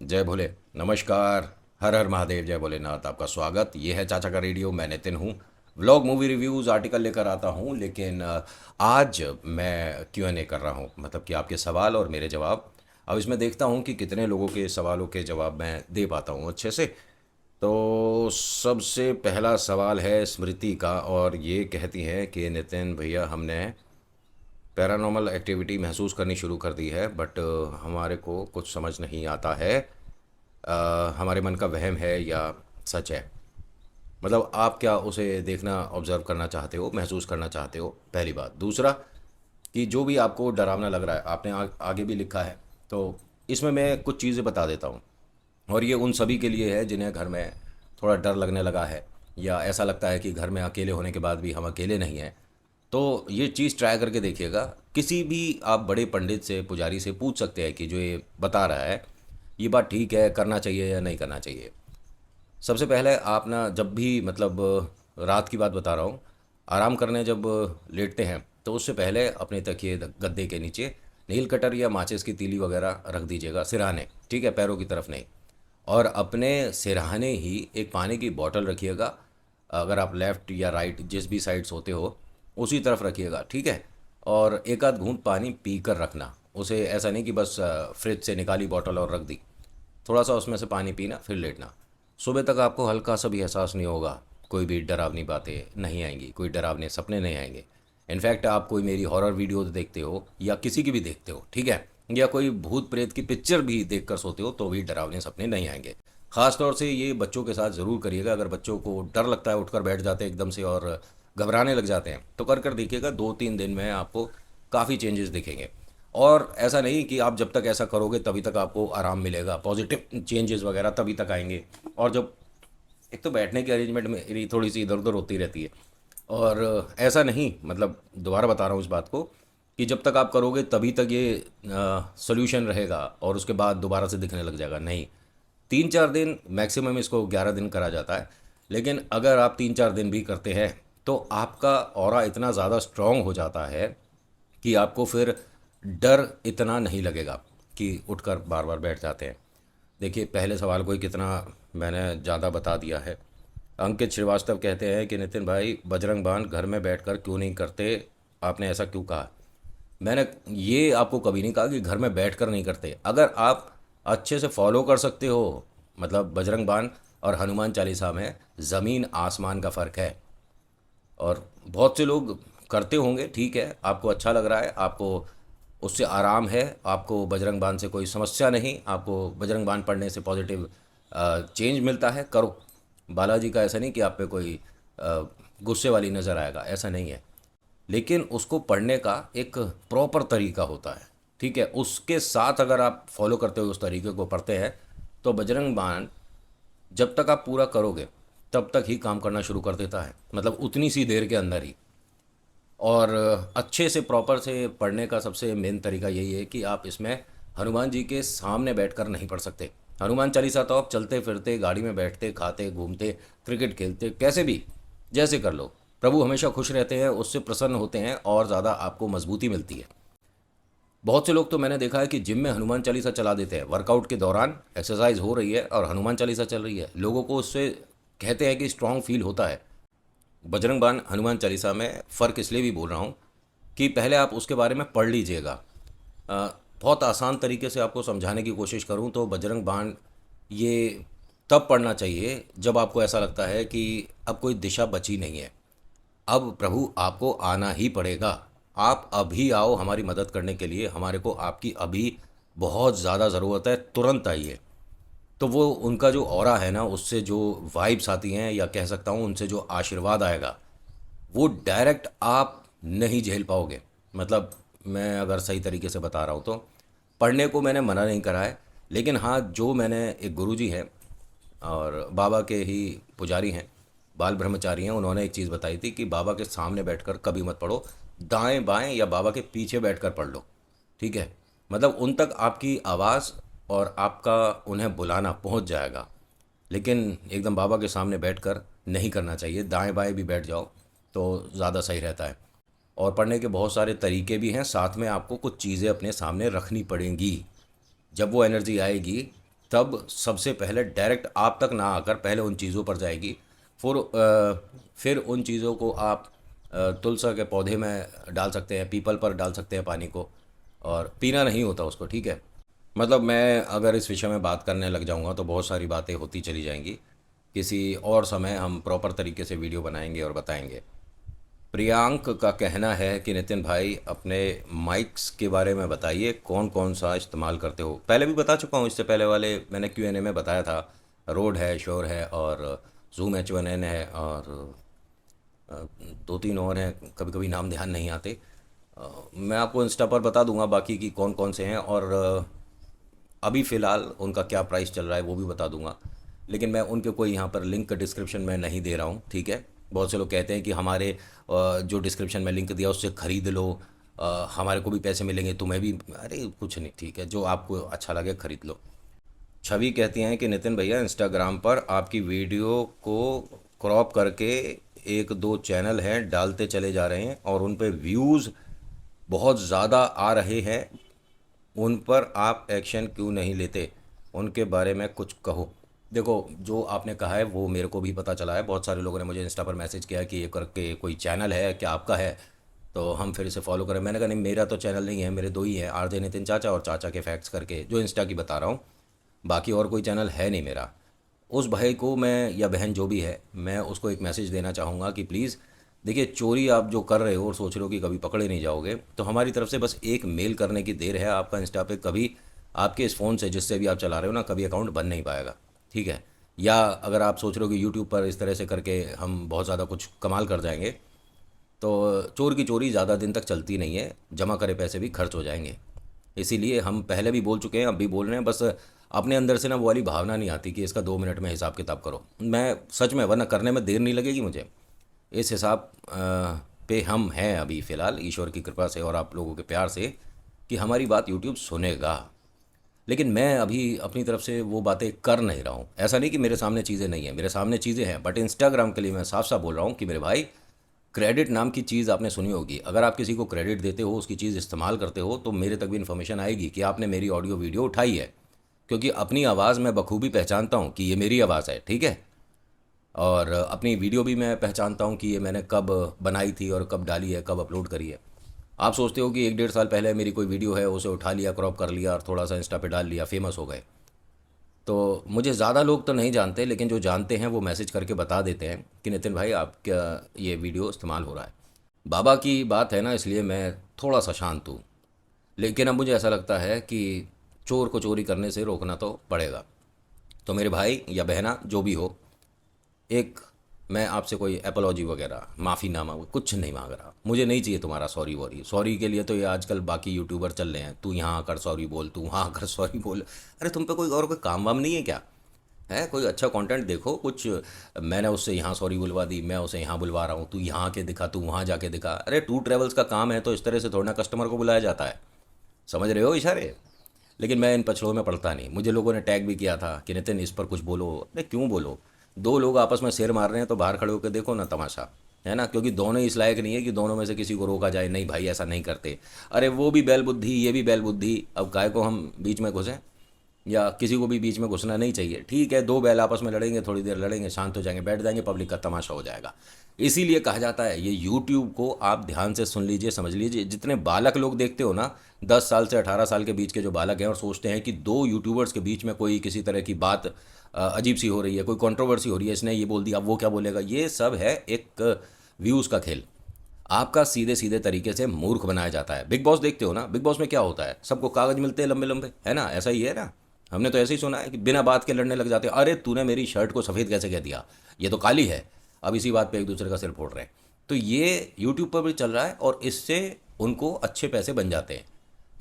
जय भोले। नमस्कार। हर हर महादेव। जय भोलेनाथ। आपका स्वागत। ये है चाचा का रेडियो। मैं नितिन हूँ। व्लॉग, मूवी रिव्यूज़, आर्टिकल लेकर आता हूँ, लेकिन आज मैं Q&A कर रहा हूँ, मतलब कि आपके सवाल और मेरे जवाब। अब इसमें देखता हूँ कि कितने लोगों के सवालों के जवाब मैं दे पाता हूँ अच्छे से। तो सबसे पहला सवाल है स्मृति का, और ये कहती हैं कि नितिन भैया, हमने पैरानॉर्मल एक्टिविटी महसूस करनी शुरू कर दी है, बट हमारे को कुछ समझ नहीं आता है। हमारे मन का वहम है या सच है? मतलब आप क्या उसे देखना, ऑब्जर्व करना चाहते हो, महसूस करना चाहते हो? पहली बात। दूसरा, कि जो भी आपको डरावना लग रहा है, आपने आगे भी लिखा है, तो इसमें मैं कुछ चीज़ें बता देता हूँ। और ये उन सभी के लिए है जिन्हें घर में थोड़ा डर लगने लगा है, या ऐसा लगता है कि घर में अकेले होने के बाद भी हम अकेले नहीं हैं। तो ये चीज़ ट्राई करके देखिएगा। किसी भी आप बड़े पंडित से, पुजारी से पूछ सकते हैं कि जो ये बता रहा है, ये बात ठीक है, करना चाहिए या नहीं करना चाहिए। सबसे पहले आप ना, जब भी, मतलब रात की बात बता रहा हूँ, आराम करने जब लेटते हैं, तो उससे पहले अपने तकिए गद्दे के नीचे नील कटर या माचिस की तीली वगैरह रख दीजिएगा, सिरहाने, ठीक है, पैरों की तरफ नहीं। और अपने सिरहाने ही एक पानी की बोतल रखिएगा। अगर आप लेफ़्ट या राइट, जिस भी साइड सोते हो, उसी तरफ रखिएगा, ठीक है। और एक आध घूंट पानी पी कर रखना उसे। ऐसा नहीं कि बस फ्रिज से निकाली बोतल और रख दी। थोड़ा सा उसमें से पानी पीना, फिर लेटना। सुबह तक आपको हल्का सा भी एहसास नहीं होगा। कोई भी डरावनी बातें नहीं आएंगी, कोई डरावने सपने नहीं आएंगे। इनफैक्ट आप कोई मेरी हॉरर वीडियोज देखते हो या किसी की भी देखते हो, ठीक है, या कोई भूत प्रेत की पिक्चर भी देख कर सोते हो, तो भी डरावने सपने नहीं आएंगे। ख़ास तौर से ये बच्चों के साथ ज़रूर करिएगा। अगर बच्चों को डर लगता है, उठकर बैठ जाते हैं एकदम से और घबराने लग जाते हैं, तो कर कर देखिएगा, 2-3 दिन में आपको काफ़ी चेंजेस दिखेंगे। और ऐसा नहीं कि आप जब तक ऐसा करोगे तभी तक आपको आराम मिलेगा, पॉजिटिव चेंजेस वगैरह तभी तक आएंगे। और जब, एक तो बैठने की अरेंजमेंट मेरी थोड़ी सी इधर उधर होती रहती है, और ऐसा नहीं, मतलब दोबारा बता रहा हूँ इस बात को, कि जब तक आप करोगे तभी तक ये सोल्यूशन रहेगा और उसके बाद दोबारा से दिखने लग जाएगा, नहीं। 3-4 दिन मैक्सिमम, इसको 11 दिन करा जाता है। लेकिन अगर आप 3-4 दिन भी करते हैं, तो आपका ऑरा इतना ज़्यादा स्ट्रांग हो जाता है कि आपको फिर डर इतना नहीं लगेगा कि उठकर बार बार बैठ जाते हैं। देखिए, पहले सवाल को ही कितना मैंने ज़्यादा बता दिया है। अंकित श्रीवास्तव कहते हैं कि नितिन भाई, बजरंग बाण घर में बैठकर क्यों नहीं करते? आपने ऐसा क्यों कहा? मैंने ये आपको कभी नहीं कहा कि घर में बैठकर नहीं करते। अगर आप अच्छे से फॉलो कर सकते हो, मतलब बजरंग बाण और हनुमान चालीसा में ज़मीन आसमान का फ़र्क है। और बहुत से लोग करते होंगे, ठीक है, आपको अच्छा लग रहा है, आपको उससे आराम है, आपको बजरंग बाण से कोई समस्या नहीं, आपको बजरंग बाण पढ़ने से पॉजिटिव चेंज मिलता है, करो। बालाजी का ऐसा नहीं कि आप पे कोई गुस्से वाली नज़र आएगा, ऐसा नहीं है। लेकिन उसको पढ़ने का एक प्रॉपर तरीका होता है, ठीक है। उसके साथ अगर आप फॉलो करते हो, उस तरीके को पढ़ते हैं, तो बजरंग बाण जब तक आप पूरा करोगे तब तक ही काम करना शुरू कर देता है, मतलब उतनी सी देर के अंदर ही। और अच्छे से प्रॉपर से पढ़ने का सबसे मेन तरीका यही है कि आप इसमें हनुमान जी के सामने बैठकर नहीं पढ़ सकते। हनुमान चालीसा तो आप चलते फिरते, गाड़ी में बैठते, खाते, घूमते, क्रिकेट खेलते, कैसे भी, जैसे कर लो। प्रभु हमेशा खुश रहते हैं, उससे प्रसन्न होते हैं और ज़्यादा आपको मजबूती मिलती है। बहुत से लोग तो मैंने देखा है कि जिम में हनुमान चालीसा चला देते हैं, वर्कआउट के दौरान एक्सरसाइज हो रही है और हनुमान चालीसा चल रही है, लोगों को उससे कहते हैं कि स्ट्रांग फील होता है। बजरंग बाण हनुमान चालीसा में फ़र्क इसलिए भी बोल रहा हूँ कि पहले आप उसके बारे में पढ़ लीजिएगा। बहुत आसान तरीके से आपको समझाने की कोशिश करूँ तो बजरंग बाण ये तब पढ़ना चाहिए जब आपको ऐसा लगता है कि अब कोई दिशा बची नहीं है, अब प्रभु आपको आना ही पड़ेगा। आप अभी आओ हमारी मदद करने के लिए, हमारे को आपकी अभी बहुत ज़्यादा ज़रूरत है, तुरंत आइए। तो वो उनका जो ऑरा है ना, उससे जो वाइब्स आती हैं, या कह सकता हूँ उनसे जो आशीर्वाद आएगा, वो डायरेक्ट आप नहीं झेल पाओगे। मतलब मैं अगर सही तरीके से बता रहा हूँ तो, पढ़ने को मैंने मना नहीं करा है, लेकिन हाँ, जो मैंने, एक गुरुजी हैं और बाबा के ही पुजारी हैं, बाल ब्रह्मचारी हैं, उन्होंने एक चीज़ बताई थी कि बाबा के सामने बैठकर कभी मत पढ़ो, दाएं बाएं या बाबा के पीछे बैठकर पढ़ लो, ठीक है। मतलब उन तक आपकी आवाज़ और आपका उन्हें बुलाना पहुंच जाएगा। लेकिन एकदम बाबा के सामने बैठकर नहीं करना चाहिए, दाएं बाएं भी बैठ जाओ तो ज़्यादा सही रहता है। और पढ़ने के बहुत सारे तरीके भी हैं, साथ में आपको कुछ चीज़ें अपने सामने रखनी पड़ेंगी। जब वो एनर्जी आएगी तब सबसे पहले डायरेक्ट आप तक ना आकर पहले उन चीज़ों पर जाएगी। फिर उन चीज़ों को आप तुलसा के पौधे में डाल सकते हैं, पीपल पर डाल सकते हैं पानी को, और पीना नहीं होता उसको, ठीक है। मतलब मैं अगर इस विषय में बात करने लग जाऊंगा तो बहुत सारी बातें होती चली जाएंगी। किसी और समय हम प्रॉपर तरीके से वीडियो बनाएंगे और बताएंगे। प्रियांक का कहना है कि नितिन भाई अपने माइक्स के बारे में बताइए, कौन कौन सा इस्तेमाल करते हो। पहले भी बता चुका हूँ, इससे पहले वाले मैंने Q&A में बताया था। रोड है, श्योर है, और जूम H1N है, और दो तीन और हैं, कभी कभी नाम ध्यान नहीं आते। मैं आपको इंस्टा पर बता दूंगा बाकी की कौन कौन से हैं, और अभी फ़िलहाल उनका क्या प्राइस चल रहा है वो भी बता दूंगा। लेकिन मैं उनके कोई यहाँ पर लिंक डिस्क्रिप्शन में नहीं दे रहा हूँ, ठीक है। बहुत से लोग कहते हैं कि हमारे जो डिस्क्रिप्शन में लिंक दिया उससे ख़रीद लो, हमारे को भी पैसे मिलेंगे, तुम्हें भी। अरे कुछ नहीं, ठीक है, जो आपको अच्छा लगे ख़रीद लो। छवि कहती हैं कि नितिन भैया इंस्टाग्राम पर आपकी वीडियो को क्रॉप करके एक दो चैनल हैं डालते चले जा रहे हैं और उन पे व्यूज़ बहुत ज़्यादा आ रहे हैं, उन पर आप एक्शन क्यों नहीं लेते, उनके बारे में कुछ कहो। देखो, जो आपने कहा है वो मेरे को भी पता चला है। बहुत सारे लोगों ने मुझे इंस्टा पर मैसेज किया कि ये करके कोई चैनल है क्या, आपका है तो हम फिर इसे फॉलो करें। मैंने कहा नहीं, मेरा तो चैनल नहीं है, मेरे दो ही हैं, RJ नितिन चाचा और चाचा के फैक्ट्स करके, जो इंस्टा की बता रहा हूँ। बाकी और कोई चैनल है नहीं मेरा। उस भाई को मैं, या बहन जो भी है, मैं उसको एक मैसेज देना चाहूँगा कि प्लीज़ देखिए, चोरी आप जो कर रहे हो और सोच रहे हो कि कभी पकड़े नहीं जाओगे, तो हमारी तरफ से बस एक मेल करने की देर है। आपका इंस्टा पे कभी आपके इस फ़ोन से जिससे भी आप चला रहे हो ना, कभी अकाउंट बन नहीं पाएगा, ठीक है। या अगर आप सोच रहे हो कि यूट्यूब पर इस तरह से करके हम बहुत ज़्यादा कुछ कमाल कर जाएंगे, तो चोर की चोरी ज़्यादा दिन तक चलती नहीं है, जमा करे पैसे भी खर्च हो जाएंगे। इसीलिए हम पहले भी बोल चुके हैं, अब भी बोल रहे हैं, बस अपने अंदर से ना वो वाली भावना नहीं आती कि इसका 2 मिनट में हिसाब किताब करो। मैं सच में, वरना करने में देर नहीं लगेगी मुझे। इस हिसाब पे हम हैं अभी फ़िलहाल, ईश्वर की कृपा से और आप लोगों के प्यार से, कि हमारी बात यूट्यूब सुनेगा। लेकिन मैं अभी अपनी तरफ से वो बातें कर नहीं रहा हूँ। ऐसा नहीं कि मेरे सामने चीज़ें नहीं हैं, मेरे सामने चीज़ें हैं, बट इंस्टाग्राम के लिए मैं साफ साफ बोल रहा हूँ कि मेरे भाई, क्रेडिट नाम की चीज़ आपने सुनी होगी। अगर आप किसी को क्रेडिट देते हो, उसकी चीज़ इस्तेमाल करते हो, तो मेरे तक भी इन्फॉर्मेशन आएगी कि आपने मेरी ऑडियो वीडियो उठाई है। क्योंकि अपनी आवाज़ मैं बखूबी पहचानता हूँ कि ये मेरी आवाज़ है, ठीक है। और अपनी वीडियो भी मैं पहचानता हूँ कि ये मैंने कब बनाई थी और कब डाली है, कब अपलोड करी है। आप सोचते हो कि 1 डेढ़ साल पहले मेरी कोई वीडियो है, उसे उठा लिया, क्रॉप कर लिया और थोड़ा सा इंस्टा पे डाल लिया, फेमस हो गए। तो मुझे ज़्यादा लोग तो नहीं जानते, लेकिन जो जानते हैं वो मैसेज करके बता देते हैं कि नितिन भाई आपका ये वीडियो इस्तेमाल हो रहा है। बाबा की बात है ना, इसलिए मैं थोड़ा सा शांत हूँ। लेकिन अब मुझे ऐसा लगता है कि चोर को चोरी करने से रोकना तो पड़ेगा। तो मेरे भाई या बहना जो भी हो, एक, मैं आपसे कोई एपोलॉजी वगैरह, माफ़ीनामा कुछ नहीं मांग रहा। मुझे नहीं चाहिए तुम्हारा सॉरी वॉरी। सॉरी के लिए तो ये आजकल बाकी यूट्यूबर चल रहे हैं, तू यहाँ आकर सॉरी बोल, तू वहाँ आकर सॉरी बोल। अरे तुम पे कोई और कोई काम वाम नहीं है क्या? है कोई अच्छा कंटेंट देखो कुछ। मैंने उससे यहाँ सॉरी बुलवा दी, मैं उसे यहाँ बुलवा रहा हूँ, तू यहाँ आके दिखा, तू वहाँ जाके दिखा। अरे टू ट्रेवल्स का काम है तो इस तरह से थोड़ा ना कस्टमर को बुलाया जाता है। समझ रहे हो इशारे? लेकिन मैं इन पछड़ों में पड़ता नहीं। मुझे लोगों ने टैग भी किया था कि नितिन इस पर कुछ बोलो। अरे क्यों बोलो? दो लोग आपस में शेर मार रहे हैं तो बाहर खड़े होकर देखो ना तमाशा, है ना। क्योंकि दोनों इस लायक नहीं है कि दोनों में से किसी को रोका जाए, नहीं भाई ऐसा नहीं करते। अरे वो भी बैल बुद्धि, ये भी बैल बुद्धि, अब काय को हम बीच में घुसें? या किसी को भी बीच में घुसना नहीं चाहिए, ठीक है। दो बैल आपस में लड़ेंगे, थोड़ी देर लड़ेंगे, शांत हो जाएंगे, बैठ जाएंगे, पब्लिक का तमाशा हो जाएगा। इसीलिए कहा जाता है, ये यूट्यूब को आप ध्यान से सुन लीजिए, समझ लीजिए। जितने बालक लोग देखते हो ना, 10 साल से 18 साल के बीच के जो बालक हैं और सोचते हैं कि दो यूट्यूबर्स के बीच में कोई किसी तरह की बात अजीब सी हो रही है, कोई कंट्रोवर्सी हो रही है, इसने ये बोल दिया अब वो क्या बोलेगा, ये सब है एक व्यूज़ का खेल। आपका सीधे सीधे तरीके से मूर्ख बनाया जाता है। बिग बॉस देखते हो ना, बिग बॉस में क्या होता है, सबको कागज मिलते हैं लंबे लंबे, है ना, ऐसा ही है ना। हमने तो ऐसे ही सुना है कि बिना बात के लड़ने लग जाते हैं। अरे तूने मेरी शर्ट को सफ़ेद कैसे कह दिया, ये तो काली है। अब इसी बात पे एक दूसरे का सिर फोड़ रहे हैं। तो ये यूट्यूब पर भी चल रहा है और इससे उनको अच्छे पैसे बन जाते हैं।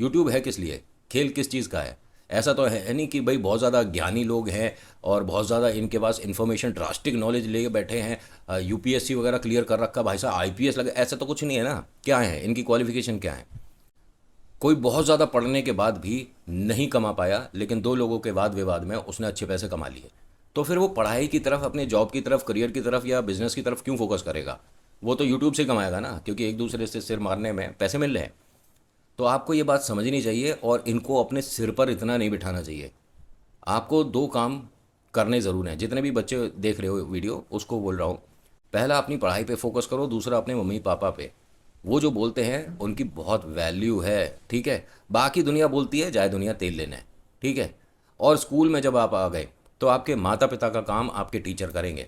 यूट्यूब है किस लिए, खेल किस चीज़ का है? ऐसा तो है नहीं कि भाई बहुत ज़्यादा ज्ञानी लोग हैं और बहुत ज़्यादा इनके पास इन्फॉर्मेशन, ड्रास्टिक नॉलेज ले बैठे हैं, यूपीएससी वगैरह क्लियर कर रखा, भाई साहब आईपीएस लगे, ऐसा तो कुछ नहीं है ना। क्या है इनकी क्वालिफिकेशन, क्या है? कोई बहुत ज़्यादा पढ़ने के बाद भी नहीं कमा पाया, लेकिन दो लोगों के वाद विवाद में उसने अच्छे पैसे कमा लिए। तो फिर वो पढ़ाई की तरफ, अपने जॉब की तरफ, करियर की तरफ या बिजनेस की तरफ क्यों फोकस करेगा? वो तो यूट्यूब से कमाएगा ना, क्योंकि एक दूसरे से सिर मारने में पैसे मिल रहे हैं। तो आपको ये बात समझनी चाहिए और इनको अपने सिर पर इतना नहीं बिठाना चाहिए। आपको दो काम करने ज़रूर हैं। जितने भी बच्चे देख रहे हो वीडियो, उसको बोल रहा हूँ, पहला अपनी पढ़ाई पे फोकस करो, दूसरा अपने मम्मी पापा पे। वो जो बोलते हैं उनकी बहुत वैल्यू है, ठीक है। बाकी दुनिया बोलती है जाए दुनिया तेल लेना है, ठीक है। और स्कूल में जब आप आ गए तो आपके माता पिता का काम आपके टीचर करेंगे,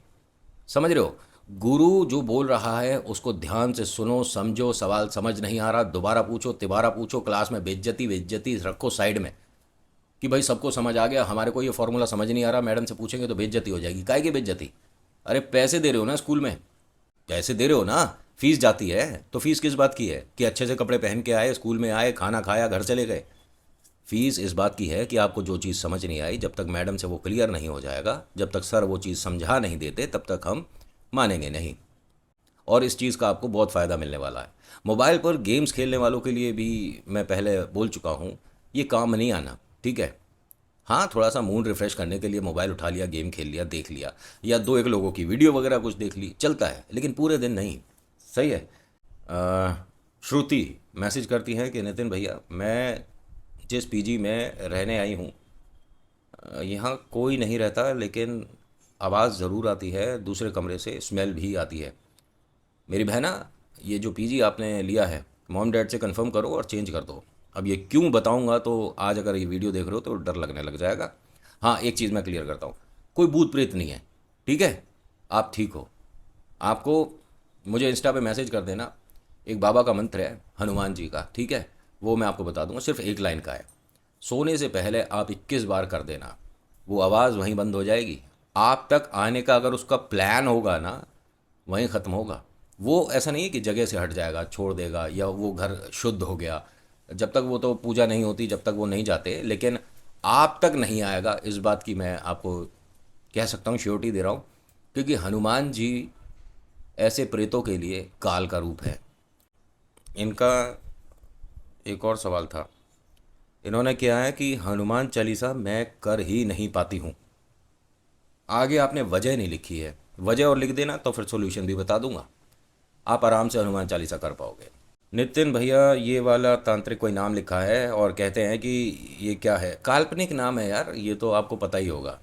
समझ रहे हो। गुरु जो बोल रहा है उसको ध्यान से सुनो, समझो। सवाल समझ नहीं आ रहा दोबारा पूछो, तिबारा पूछो। क्लास में बेइज्जती बेइज्जती रखो साइड में, कि भाई सबको समझ आ गया, हमारे को ये फॉर्मूला समझ नहीं आ रहा, मैडम से पूछेंगे तो बेइज्जती हो जाएगी। काहे की बेइज्जती? अरे पैसे दे रहे हो ना स्कूल में, पैसे दे रहे हो ना, फीस जाती है, तो फीस किस बात की है? कि अच्छे से कपड़े पहन के आए, स्कूल में आए, खाना खाया, घर चले गए। फीस इस बात की है कि आपको जो चीज़ समझ नहीं आई, जब तक मैडम से वो क्लियर नहीं हो जाएगा, जब तक सर वो चीज़ समझा नहीं देते, तब तक हम मानेंगे नहीं। और इस चीज़ का आपको बहुत फ़ायदा मिलने वाला है। मोबाइल पर गेम्स खेलने वालों के लिए भी मैं पहले बोल चुका हूँ, ये काम नहीं आना, ठीक है। हाँ, थोड़ा सा मूड रिफ़्रेश करने के लिए मोबाइल उठा लिया, गेम खेल लिया, देख लिया, या दो एक लोगों की वीडियो वगैरह कुछ देख ली, चलता है, लेकिन पूरे दिन नहीं। सही है। श्रुति मैसेज करती है कि नितिन भैया, मैं जिस पीजी में रहने आई हूँ, यहाँ कोई नहीं रहता, लेकिन आवाज़ ज़रूर आती है, दूसरे कमरे से स्मेल भी आती है। मेरी बहना, ये जो पीजी आपने लिया है, मॉम डैड से कंफर्म करो और चेंज कर दो। अब ये क्यों बताऊंगा तो आज अगर ये वीडियो देख रहे हो तो डर लगने लग जाएगा। हाँ, एक चीज़ मैं क्लियर करता हूँ, कोई भूत प्रेत नहीं है, ठीक है। आप ठीक हो। आपको मुझे इंस्टा पे मैसेज कर देना, एक बाबा का मंत्र है हनुमान जी का, ठीक है। वो मैं आपको बता दूंगा, सिर्फ एक लाइन का है। सोने से पहले आप 21 बार कर देना, वो आवाज़ वहीं बंद हो जाएगी। आप तक आने का अगर उसका प्लान होगा ना, वहीं ख़त्म होगा। वो ऐसा नहीं है कि जगह से हट जाएगा, छोड़ देगा, या वो घर शुद्ध हो गया। जब तक वो तो पूजा नहीं होती, जब तक वो नहीं जाते, लेकिन आप तक नहीं आएगा, इस बात की मैं आपको कह सकता हूँ, श्योरिटी दे रहा हूँ। क्योंकि हनुमान जी ऐसे प्रेतों के लिए काल का रूप है। इनका एक और सवाल था, इन्होंने किया है कि हनुमान चालीसा मैं कर ही नहीं पाती हूँ। आगे आपने वजह नहीं लिखी है, वजह और लिख देना तो फिर सॉल्यूशन भी बता दूंगा, आप आराम से हनुमान चालीसा कर पाओगे। नितिन भैया, ये वाला तांत्रिक कोई नाम लिखा है और कहते हैं कि ये क्या है? काल्पनिक नाम है यार, ये तो आपको पता ही होगा।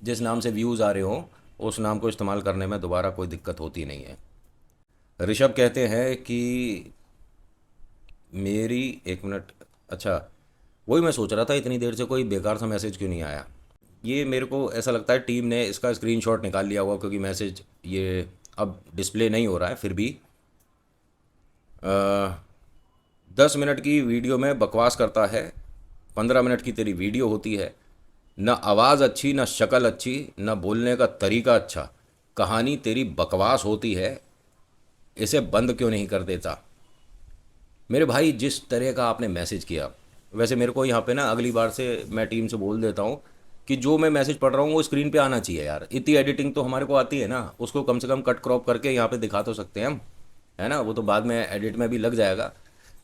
जिस नाम से व्यूज़ आ रहे हो उस नाम को इस्तेमाल करने में दोबारा कोई दिक्कत होती नहीं है। ऋषभ कहते हैं कि मेरी, एक मिनट, अच्छा, वही मैं सोच रहा था इतनी देर से कोई बेकार सा मैसेज क्यों नहीं आया। ये मेरे को ऐसा लगता है टीम ने इसका स्क्रीनशॉट निकाल लिया होगा, क्योंकि मैसेज ये अब डिस्प्ले नहीं हो रहा है। फिर भी 10 मिनट की वीडियो में बकवास करता है, 15 मिनट की तेरी वीडियो होती है, न आवाज़ अच्छी, न शक्ल अच्छी, न बोलने का तरीका अच्छा, कहानी तेरी बकवास होती है, इसे बंद क्यों नहीं कर देता? मेरे भाई, जिस तरह का आपने मैसेज किया, वैसे मेरे को यहाँ पे ना अगली बार से मैं टीम से बोल देता हूँ कि जो मैं मैसेज पढ़ रहा हूँ वो स्क्रीन पे आना चाहिए यार। इतनी एडिटिंग तो हमारे को आती है ना, उसको कम से कम कट क्रॉप करके यहाँ पे दिखा तो सकते हैं हम, है ना। वो तो बाद में एडिट में भी लग जाएगा।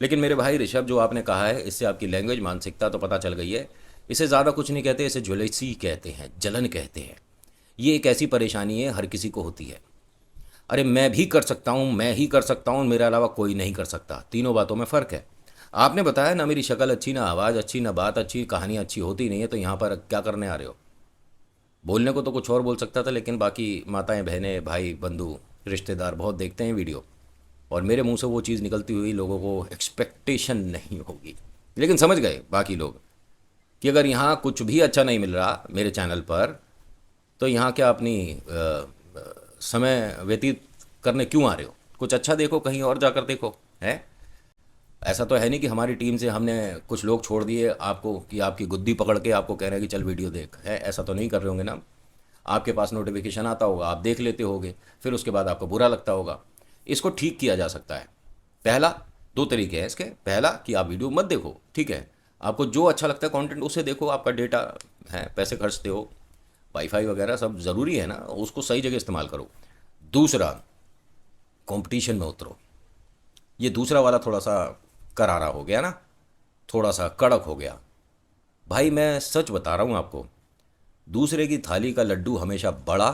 लेकिन मेरे भाई ऋषभ, जो आपने कहा है, इससे आपकी लैंग्वेज मानसिकता तो पता चल गई है। इसे ज़्यादा कुछ नहीं कहते, इसे ज्वेलसी कहते हैं, जलन कहते हैं। ये एक ऐसी परेशानी है, हर किसी को होती है। अरे मैं भी कर सकता हूँ, मैं ही कर सकता हूँ, मेरे अलावा कोई नहीं कर सकता, तीनों बातों में फ़र्क है। आपने बताया ना मेरी शक्ल अच्छी, ना आवाज़ अच्छी, ना बात अच्छी, कहानी अच्छी होती नहीं है, तो यहाँ पर क्या करने आ रहे हो? बोलने को तो कुछ और बोल सकता था, लेकिन बाकी माताएं, बहनें, भाई, बंधु, रिश्तेदार बहुत देखते हैं वीडियो, और मेरे मुंह से वो चीज़ निकलती हुई लोगों को एक्सपेक्टेशन नहीं होगी। लेकिन समझ गए बाकी लोग कि अगर यहाँ कुछ भी अच्छा नहीं मिल रहा मेरे चैनल पर, तो यहाँ क्या अपनी समय व्यतीत करने क्यों आ रहे हो? कुछ अच्छा देखो, कहीं और जाकर देखो, है। ऐसा तो है नहीं कि हमारी टीम से हमने कुछ लोग छोड़ दिए आपको, कि आपकी गुद्दी पकड़ के आपको कह रहे हैं कि चल वीडियो देख, है। ऐसा तो नहीं कर रहे होंगे ना। आपके पास नोटिफिकेशन आता होगा, आप देख लेते होगे, फिर उसके बाद आपको बुरा लगता होगा। इसको ठीक किया जा सकता है। पहला, दो तरीके हैं इसके। पहला कि आप वीडियो मत देखो, ठीक है। आपको जो अच्छा लगता है कंटेंट, उसे देखो। आपका डेटा है, पैसे खर्चते हो, वाईफाई वगैरह सब ज़रूरी है ना, उसको सही जगह इस्तेमाल करो। दूसरा, कंपटीशन में उतरो। ये दूसरा वाला थोड़ा सा करारा हो गया ना, थोड़ा सा कड़क हो गया। भाई मैं सच बता रहा हूँ आपको, दूसरे की थाली का लड्डू हमेशा बड़ा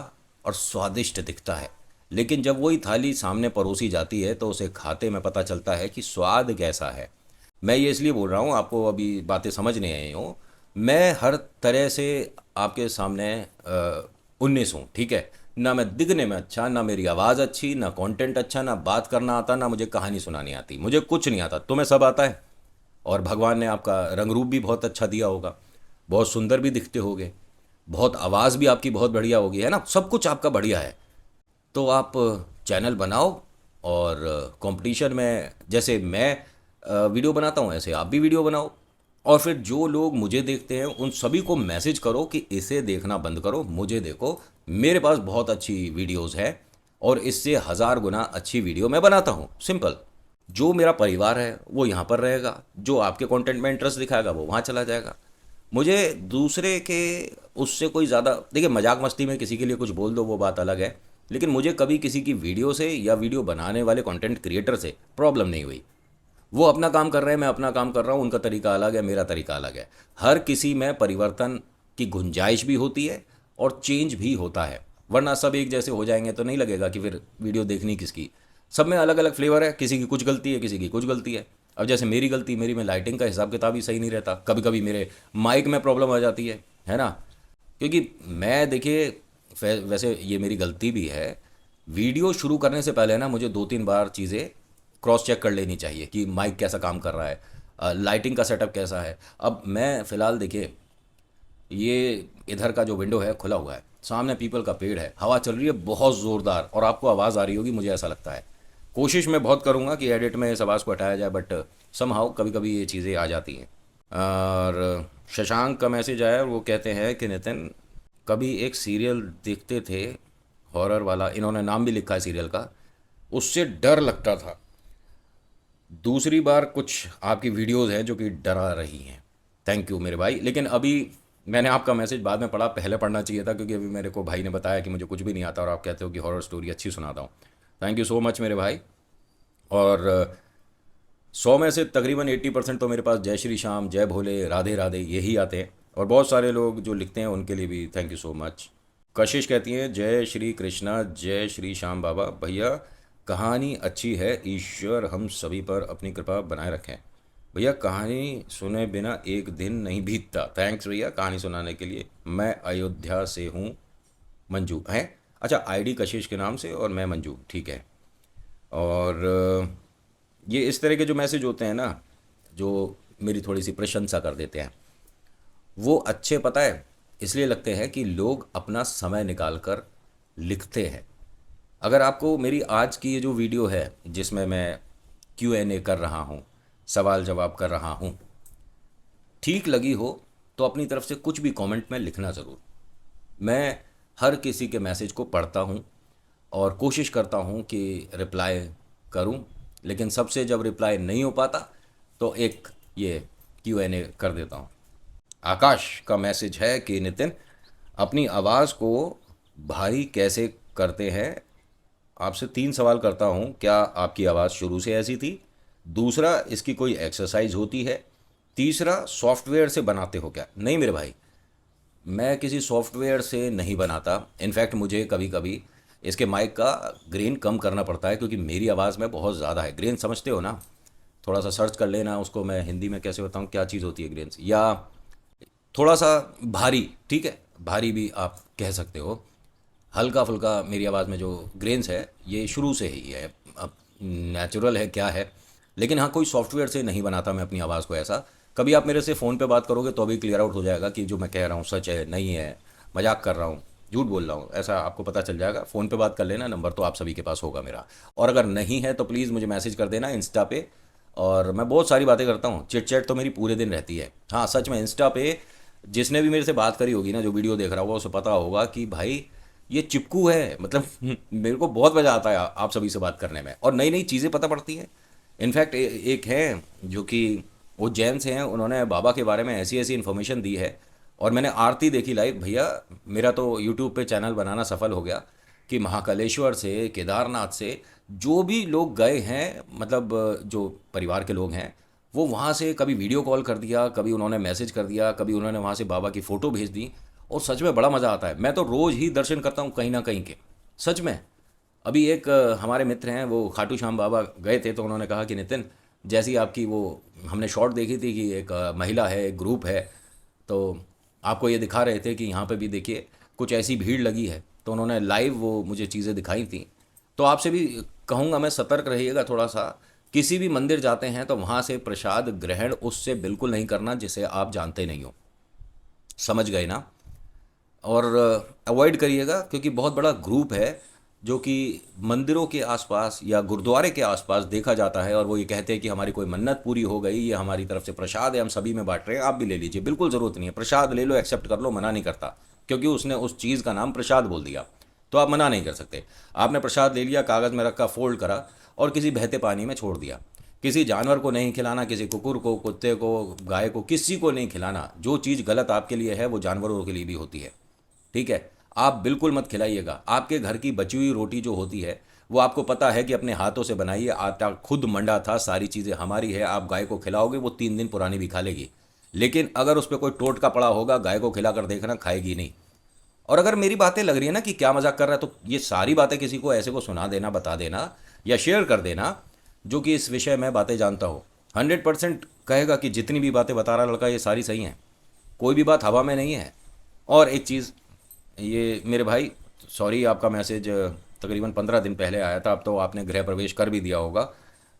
और स्वादिष्ट दिखता है, लेकिन जब वही थाली सामने परोसी जाती है तो उसे खाते में पता चलता है कि स्वाद कैसा है। मैं ये इसलिए बोल रहा हूँ, आपको अभी बातें समझ नहीं आई हो। मैं हर तरह से आपके सामने 19 हूँ, ठीक है। ना मैं दिखने में अच्छा, ना मेरी आवाज़ अच्छी, ना कंटेंट अच्छा, ना बात करना आता, ना मुझे कहानी सुनानी आती, मुझे कुछ नहीं आता। तुम्हें सब आता है। और भगवान ने आपका रंग रूप भी बहुत अच्छा दिया होगा, बहुत सुंदर भी दिखते होगे, बहुत आवाज़ भी आपकी बहुत बढ़िया होगी, है ना, सब कुछ आपका बढ़िया है। तो आप चैनल बनाओ और कंपटीशन में जैसे मैं वीडियो बनाता हूँ ऐसे आप भी वीडियो बनाओ। और फिर जो लोग मुझे देखते हैं उन सभी को मैसेज करो कि इसे देखना बंद करो, मुझे देखो, मेरे पास बहुत अच्छी वीडियोस है और इससे 1000 गुना अच्छी वीडियो मैं बनाता हूँ। सिंपल। जो मेरा परिवार है वो यहाँ पर रहेगा, जो आपके कंटेंट में इंटरेस्ट दिखाएगा वो वहाँ चला जाएगा। मुझे दूसरे के उससे कोई ज़्यादा, देखिए, मजाक मस्ती में किसी के लिए कुछ बोल दो वो बात अलग है, लेकिन मुझे कभी किसी की वीडियो से या वीडियो बनाने वाले कंटेंट क्रिएटर से प्रॉब्लम नहीं हुई। वो अपना काम कर रहे हैं, मैं अपना काम कर रहा हूँ, उनका तरीका अलग है, मेरा तरीका अलग है। हर किसी में परिवर्तन की गुंजाइश भी होती है और चेंज भी होता है, वरना सब एक जैसे हो जाएंगे तो नहीं लगेगा कि फिर वीडियो देखनी किसकी। सब में अलग अलग फ्लेवर है, किसी की कुछ गलती है, किसी की कुछ गलती है। अब जैसे मेरी गलती, मेरी में लाइटिंग का हिसाब किताब ही सही नहीं रहता, कभी कभी मेरे माइक में प्रॉब्लम आ जाती है ना। क्योंकि मैं, देखिए, वैसे ये मेरी गलती भी है, वीडियो शुरू करने से पहले ना मुझे 2-3 बार चीज़ें क्रॉस चेक कर लेनी चाहिए कि माइक कैसा काम कर रहा है, लाइटिंग का सेटअप कैसा है। अब मैं फ़िलहाल, देखिए, ये इधर का जो विंडो है खुला हुआ है, सामने पीपल का पेड़ है, हवा चल रही है बहुत ज़ोरदार और आपको आवाज़ आ रही होगी, मुझे ऐसा लगता है। कोशिश मैं बहुत करूँगा कि एडिट में इस आवाज़ को हटाया जाए, बट समहाउ कभी कभी ये चीज़ें आ जाती हैं। और शशांक का मैसेज आया और वो कहते हैं कि नितिन, कभी एक सीरियल देखते थे, हॉरर वाला, इन्होंने नाम भी लिखा है सीरियल का, उससे डर लगता था। दूसरी बार कुछ आपकी वीडियोस हैं जो कि डरा रही हैं। थैंक यू मेरे भाई, लेकिन अभी मैंने आपका मैसेज बाद में पढ़ा, पहले पढ़ना चाहिए था, क्योंकि अभी मेरे को भाई ने बताया कि मुझे कुछ भी नहीं आता और आप कहते हो कि हॉरर स्टोरी अच्छी सुनाता हूँ। थैंक यू सो मच मेरे भाई। और 100 में से तकरीबन 80% तो मेरे पास जय श्री श्याम, जय भोले, राधे राधे यही आते हैं। और बहुत सारे लोग जो लिखते हैं उनके लिए भी थैंक यू सो मच। कशिश कहती हैं, जय श्री कृष्णा, जय श्री श्याम बाबा भैया, कहानी अच्छी है, ईश्वर हम सभी पर अपनी कृपा बनाए रखें। भैया कहानी सुने बिना एक दिन नहीं बीतता। थैंक्स भैया कहानी सुनाने के लिए। मैं अयोध्या से हूँ, मंजू है। अच्छा, आईडी कशिश के नाम से और मैं मंजू, ठीक है। और ये इस तरह के जो मैसेज होते हैं ना, जो मेरी थोड़ी सी प्रशंसा कर देते हैं, वो अच्छे, पता है, इसलिए लगते हैं कि लोग अपना समय निकाल कर लिखते हैं। अगर आपको मेरी आज की ये जो वीडियो है जिसमें मैं Q&A कर रहा हूँ, सवाल जवाब कर रहा हूँ, ठीक लगी हो तो अपनी तरफ से कुछ भी कमेंट में लिखना ज़रूर। मैं हर किसी के मैसेज को पढ़ता हूँ और कोशिश करता हूँ कि रिप्लाई करूँ, लेकिन सबसे जब रिप्लाई नहीं हो पाता तो एक ये Q&A कर देता हूँ। आकाश का मैसेज है कि नितिन, अपनी आवाज़ को भारी कैसे करते हैं? आपसे 3 सवाल करता हूँ, क्या आपकी आवाज़ शुरू से ऐसी थी? दूसरा, इसकी कोई एक्सरसाइज होती है? तीसरा, सॉफ्टवेयर से बनाते हो क्या? नहीं मेरे भाई, मैं किसी सॉफ्टवेयर से नहीं बनाता। इनफैक्ट मुझे कभी कभी इसके माइक का ग्रेन कम करना पड़ता है, क्योंकि मेरी आवाज़ में बहुत ज़्यादा है ग्रेन, समझते हो ना। थोड़ा सा सर्च कर लेना उसको, मैं हिंदी में कैसे बताऊँ क्या चीज़ होती है ग्रेन्स, या थोड़ा सा भारी, ठीक है, भारी भी आप कह सकते हो। हल्का फुल्का मेरी आवाज़ में जो ग्रेन्स है ये शुरू से ही है, अब नेचुरल है क्या है। लेकिन हाँ, कोई सॉफ्टवेयर से नहीं बनाता मैं अपनी आवाज़ को ऐसा। कभी आप मेरे से फ़ोन पे बात करोगे तो अभी क्लियर आउट हो जाएगा कि जो मैं कह रहा हूँ सच है नहीं है, मजाक कर रहा हूँ, झूठ बोल रहा हूँ, ऐसा आपको पता चल जाएगा। फ़ोन पे बात कर लेना, नंबर तो आप सभी के पास होगा मेरा। और अगर नहीं है तो प्लीज़ मुझे मैसेज कर देना इंस्टा पे। और मैं बहुत सारी बातें करता हूँ, चिट चैट तो मेरी पूरे दिन रहती है। हाँ सच में, इंस्टा पे जिसने भी मेरे से बात करी होगी ना, जो वीडियो देख रहा होगा, उसे पता होगा कि भाई ये चिपकू है, मतलब मेरे को बहुत मज़ा आता है आप सभी से बात करने में और नई नई चीज़ें पता पड़ती हैं। इनफैक्ट एक है जो कि वो जैन से हैं, उन्होंने बाबा के बारे में ऐसी ऐसी इन्फॉर्मेशन दी है। और मैंने आरती देखी लाइव भैया, मेरा तो यूट्यूब पे चैनल बनाना सफल हो गया कि महाकालेश्वर से, केदारनाथ से जो भी लोग गए हैं, मतलब जो परिवार के लोग हैं, वो वहाँ से कभी वीडियो कॉल कर दिया, कभी उन्होंने मैसेज कर दिया, कभी उन्होंने वहाँ से बाबा की फ़ोटो भेज दी। और सच में बड़ा मज़ा आता है। मैं तो रोज़ ही दर्शन करता हूँ कहीं ना कहीं के, सच में। अभी एक हमारे मित्र हैं, वो खाटू श्याम बाबा गए थे, तो उन्होंने कहा कि नितिन, जैसी आपकी वो हमने शॉट देखी थी कि एक महिला है, एक ग्रुप है, तो आपको ये दिखा रहे थे कि यहाँ पे भी देखिए कुछ ऐसी भीड़ लगी है, तो उन्होंने लाइव वो मुझे चीज़ें दिखाई थी। तो आपसे भी कहूँगा मैं, सतर्क रहिएगा थोड़ा सा। किसी भी मंदिर जाते हैं तो वहाँ से प्रसाद ग्रहण उससे बिल्कुल नहीं करना जिसे आप जानते नहीं हो। समझ गए ना? और अवॉइड करिएगा, क्योंकि बहुत बड़ा ग्रुप है जो कि मंदिरों के आसपास या गुरुद्वारे के आसपास देखा जाता है, और वो ये कहते हैं कि हमारी कोई मन्नत पूरी हो गई, ये हमारी तरफ से प्रसाद है, हम सभी में बांट रहे हैं, आप भी ले लीजिए। बिल्कुल ज़रूरत नहीं है, प्रसाद ले लो, एक्सेप्ट कर लो, मना नहीं करता, क्योंकि उसने उस चीज़ का नाम प्रसाद बोल दिया, तो आप मना नहीं कर सकते। आपने प्रसाद ले लिया, कागज़ में रखा, फोल्ड करा और किसी बहते पानी में छोड़ दिया। किसी जानवर को नहीं खिलाना, किसी कुकुर को, कुत्ते को, गाय को, किसी को नहीं खिलाना। जो चीज़ गलत आपके लिए है वो जानवरों के लिए भी होती है। ठीक है? आप बिल्कुल मत खिलाइएगा। आपके घर की बची हुई रोटी जो होती है, वो आपको पता है कि अपने हाथों से बनाइए, आटा खुद मंडा था, सारी चीज़ें हमारी है। आप गाय को खिलाओगे, वो 3 दिन पुरानी भी खा लेगी। लेकिन अगर उस पर कोई टोटका पड़ा होगा, गाय को खिलाकर देखना, खाएगी नहीं। और अगर मेरी बातें लग रही है ना कि क्या मजाक कर रहा है, तो ये सारी बातें किसी को ऐसे को सुना देना, बता देना या शेयर कर देना जो कि इस विषय में बातें जानता हो। 100% कहेगा कि जितनी भी बातें बता रहा लड़का ये सारी सही हैं, कोई भी बात हवा में नहीं है। और एक चीज़, ये मेरे भाई, सॉरी, आपका मैसेज तकरीबन 15 दिन पहले आया था, अब तो आपने गृह प्रवेश कर भी दिया होगा।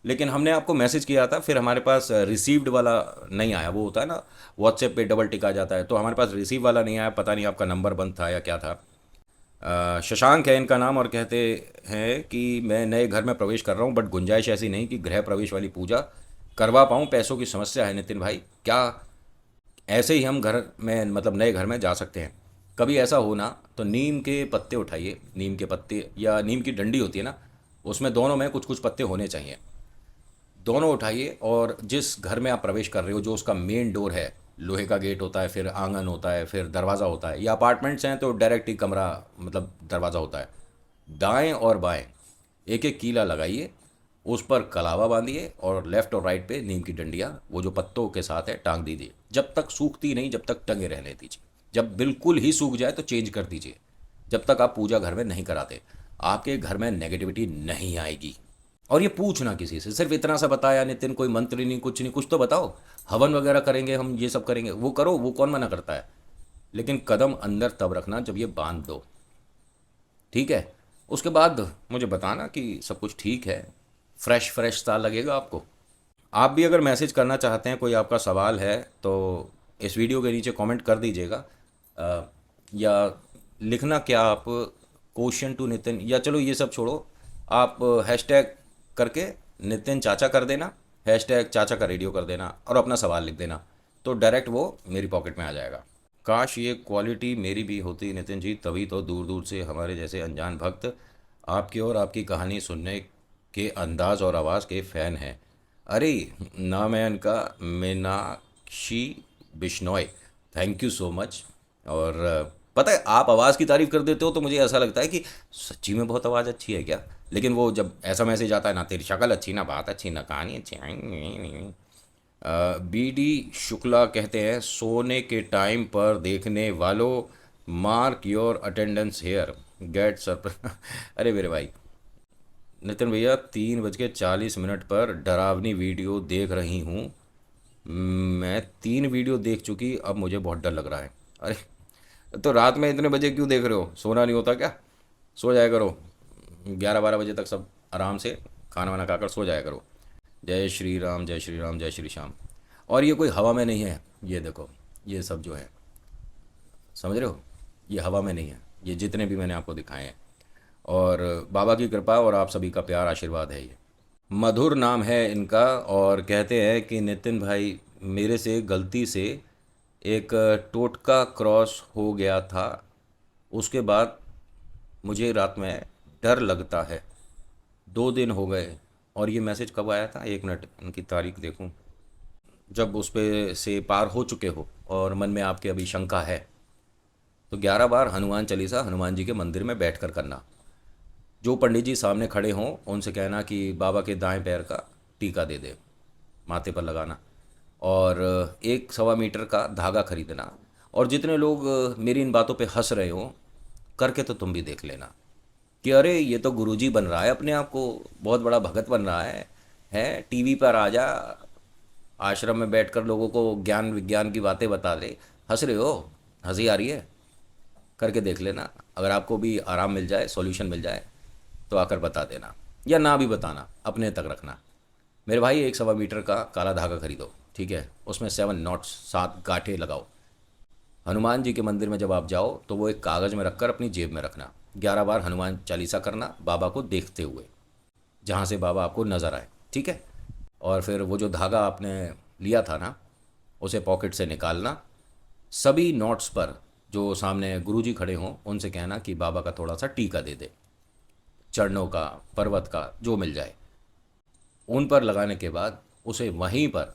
लेकिन हमने आपको मैसेज किया था, फिर हमारे पास रिसीव्ड वाला नहीं आया। वो होता है ना, व्हाट्सएप पे डबल टिक आ जाता है, तो हमारे पास रिसीव वाला नहीं आया। पता नहीं आपका नंबर बंद था या क्या था। शशांक है इनका नाम, और कहते हैं कि मैं नए घर में प्रवेश कर रहा हूँ, बट गुंजाइश ऐसी नहीं कि गृह प्रवेश वाली पूजा करवा पाऊँ, पैसों की समस्या है। नितिन भाई, क्या ऐसे ही हम घर में, मतलब नए घर में जा सकते हैं? कभी ऐसा हो ना तो नीम के पत्ते उठाइए, नीम के पत्ते या नीम की डंडी होती है ना, उसमें दोनों में कुछ कुछ पत्ते होने चाहिए। दोनों उठाइए, और जिस घर में आप प्रवेश कर रहे हो, जो उसका मेन डोर है, लोहे का गेट होता है, फिर आंगन होता है, फिर दरवाज़ा होता है, या अपार्टमेंट्स हैं तो डायरेक्ट ही कमरा, मतलब दरवाज़ा होता है। दाएं और बाएं एक एक कीला लगाइए, उस पर कलावा बांधिए, और लेफ्ट और राइट पे नीम की डंडियाँ वो जो पत्तों के साथ है टांग दीजिए। जब तक सूखती नहीं, जब तक टंगे रहने दीजिए। जब बिल्कुल ही सूख जाए तो चेंज कर दीजिए। जब तक आप पूजा घर में नहीं कराते, आपके घर में नेगेटिविटी नहीं आएगी। और ये पूछना किसी से, सिर्फ इतना सा बताया नितिन, कोई मंत्र नहीं, कुछ नहीं, कुछ तो बताओ। हवन वगैरह करेंगे हम, ये सब करेंगे, वो करो, वो कौन मना करता है। लेकिन कदम अंदर तब रखना जब ये बांध दो, ठीक है? उसके बाद मुझे बताना कि सब कुछ ठीक है, फ्रेश फ्रेश सा लगेगा आपको। आप भी अगर मैसेज करना चाहते हैं, कोई आपका सवाल है, तो इस वीडियो के नीचे कमेंट कर दीजिएगा। या लिखना क्या आप, क्वेश्चन टू नितिन, या चलो ये सब छोड़ो, आप हैशटैग करके नितिन चाचा कर देना, हैशटैग चाचा का रेडियो कर देना, और अपना सवाल लिख देना, तो डायरेक्ट वो मेरी पॉकेट में आ जाएगा। काश ये क्वालिटी मेरी भी होती नितिन जी, तभी तो दूर दूर से हमारे जैसे अनजान भक्त आपकी और आपकी कहानी सुनने के अंदाज और आवाज़ के फ़ैन हैं। अरे, नाम है इनका Meenakshi Bishnoi. Thank you so much. और पता है, आप आवाज़ की तारीफ़ कर देते हो तो मुझे ऐसा लगता है कि सच्ची में बहुत आवाज़ अच्छी है क्या। लेकिन वो जब ऐसा मैसेज आता है ना, तेरी शक्ल अच्छी, ना बात अच्छी, ना कहानी अच्छी। बी डी शुक्ला कहते हैं, सोने के टाइम पर देखने वालों, mark your attendance here, get surprise. अरे मेरे भाई नितिन भैया, 3:40 पर डरावनी वीडियो देख रही हूँ। मैं 3 वीडियो देख चुकी, अब मुझे बहुत डर लग रहा है। अरे, तो रात में इतने बजे क्यों देख रहे हो? सोना नहीं होता क्या? सो जाया करो, 11-12 बजे तक सब आराम से खाना वाना खाकर सो जाया करो। जय श्री राम, जय श्री राम, जय श्री श्याम। और ये कोई हवा में नहीं है, ये देखो, ये सब जो है, समझ रहे हो, ये हवा में नहीं है, ये जितने भी मैंने आपको दिखाए हैं। और बाबा की कृपा और आप सभी का प्यार आशीर्वाद है ये। मधुर नाम है इनका, और कहते हैं कि नितिन भाई, मेरे से गलती से एक टोटका क्रॉस हो गया था, उसके बाद मुझे रात में डर लगता है। 2 दिन हो गए। और ये मैसेज कब आया था? 1 मिनट, इनकी तारीख देखूं। जब उस पे से पार हो चुके हो और मन में आपके अभी शंका है, तो 11 बार हनुमान चालीसा हनुमान जी के मंदिर में बैठ कर करना। जो पंडित जी सामने खड़े हों उनसे कहना कि बाबा के दाएं पैर का टीका दे दे, माथे पर लगाना। और 1-1.25 मीटर का धागा खरीदना। और जितने लोग मेरी इन बातों पे हंस रहे हो, करके तो तुम भी देख लेना कि अरे ये तो गुरुजी बन रहा है, अपने आप को बहुत बड़ा भगत बन रहा है टीवी पर आ जा, आश्रम में बैठकर लोगों को ज्ञान विज्ञान की बातें बता दे। हंस रहे हो? हंसी आ रही है? करके देख लेना। अगर आपको भी आराम मिल जाए, सॉल्यूशन मिल जाए, तो आकर बता देना, या ना भी बताना, अपने तक रखना। मेरे भाई, 1 सवा मीटर का काला धागा खरीदो, ठीक है, उसमें 7 नॉट्स, 7 गांठें लगाओ। हनुमान जी के मंदिर में जब आप जाओ तो वो एक कागज़ में रखकर अपनी जेब में रखना। 11 बार हनुमान चालीसा करना, बाबा को देखते हुए, जहाँ से बाबा आपको नज़र आए, ठीक है। और फिर वो जो धागा आपने लिया था ना, उसे पॉकेट से निकालना। सभी नोट्स पर जो सामने गुरुजी खड़े हों उनसे कहना कि बाबा का थोड़ा सा टीका दे दे, चरणों का, पर्वत का, जो मिल जाए। उन पर लगाने के बाद उसे वहीं पर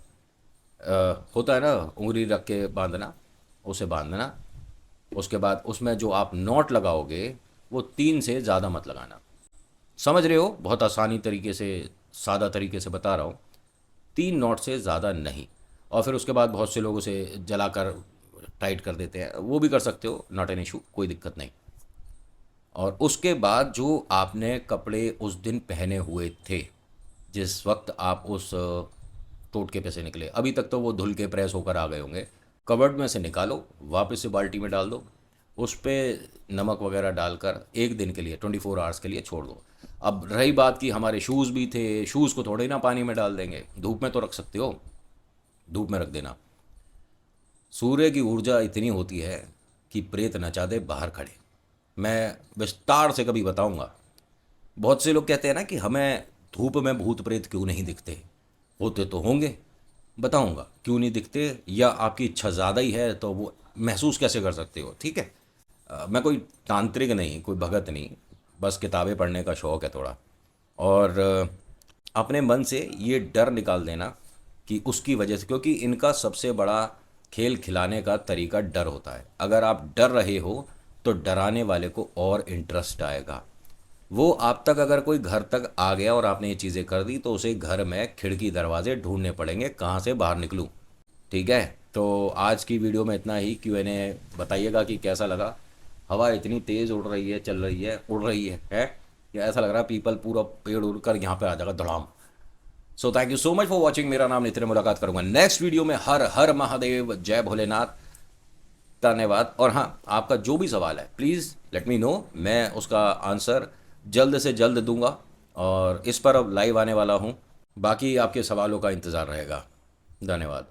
होता है ना, उंगली रख के बांधना, उसे बांधना। उसके बाद उसमें जो आप नोट लगाओगे वो 3 से ज़्यादा मत लगाना। समझ रहे हो? बहुत आसानी तरीके से, सादा तरीके से बता रहा हूँ। 3 नोट से ज़्यादा नहीं। और फिर उसके बाद बहुत से लोग उसे जलाकर टाइट कर देते हैं, वो भी कर सकते हो, नॉट एन इशू, कोई दिक्कत नहीं। और उसके बाद जो आपने कपड़े उस दिन पहने हुए थे, जिस वक्त आप उस टोटके पे से निकले, अभी तक तो वो धुल के प्रेस होकर आ गए होंगे, कबर्ड में से निकालो, वापस से बाल्टी में डाल दो, उस पर नमक वगैरह डालकर 1 दिन के लिए, 24 आवर्स के लिए छोड़ दो। अब रही बात कि हमारे शूज़ भी थे, शूज़ को थोड़े ना पानी में डाल देंगे, धूप में तो रख सकते हो, धूप में रख देना। सूर्य की ऊर्जा इतनी होती है कि प्रेत नचा दे बाहर खड़े। मैं विस्तार से कभी बताऊंगा। बहुत से लोग कहते हैं ना कि हमें धूप में भूत प्रेत क्यों नहीं दिखते। होते तो होंगे, बताऊंगा क्यों नहीं दिखते, या आपकी इच्छा ज़्यादा ही है तो वो महसूस कैसे कर सकते हो, ठीक है। मैं कोई तांत्रिक नहीं, कोई भगत नहीं, बस किताबें पढ़ने का शौक़ है थोड़ा। और अपने मन से ये डर निकाल देना कि उसकी वजह से, क्योंकि इनका सबसे बड़ा खेल खिलाने का तरीका डर होता है। अगर आप डर रहे हो तो डराने वाले को और इंटरेस्ट आएगा। वो आप तक अगर कोई घर तक आ गया और आपने ये चीज़ें कर दी तो उसे घर में खिड़की दरवाजे ढूंढने पड़ेंगे, कहाँ से बाहर निकलूँ, ठीक है। तो आज की वीडियो में इतना ही। Q&A बताइएगा कि कैसा लगा। हवा इतनी तेज़ उड़ रही है, चल रही है, उड़ रही है या ऐसा लग रहा है पीपल पूरा पेड़ उड़ कर यहाँ पे आ जाएगा धड़ाम। So thank you so much for watching. मेरा नाम नितिन, मुलाकात करूंगा नेक्स्ट वीडियो में। हर हर महादेव, जय भोलेनाथ, धन्यवाद। और हाँ, आपका जो भी सवाल है प्लीज़ लेट मी नो, मैं उसका आंसर जल्द से जल्द दूंगा। और इस पर अब लाइव आने वाला हूँ, बाकी आपके सवालों का इंतज़ार रहेगा। धन्यवाद।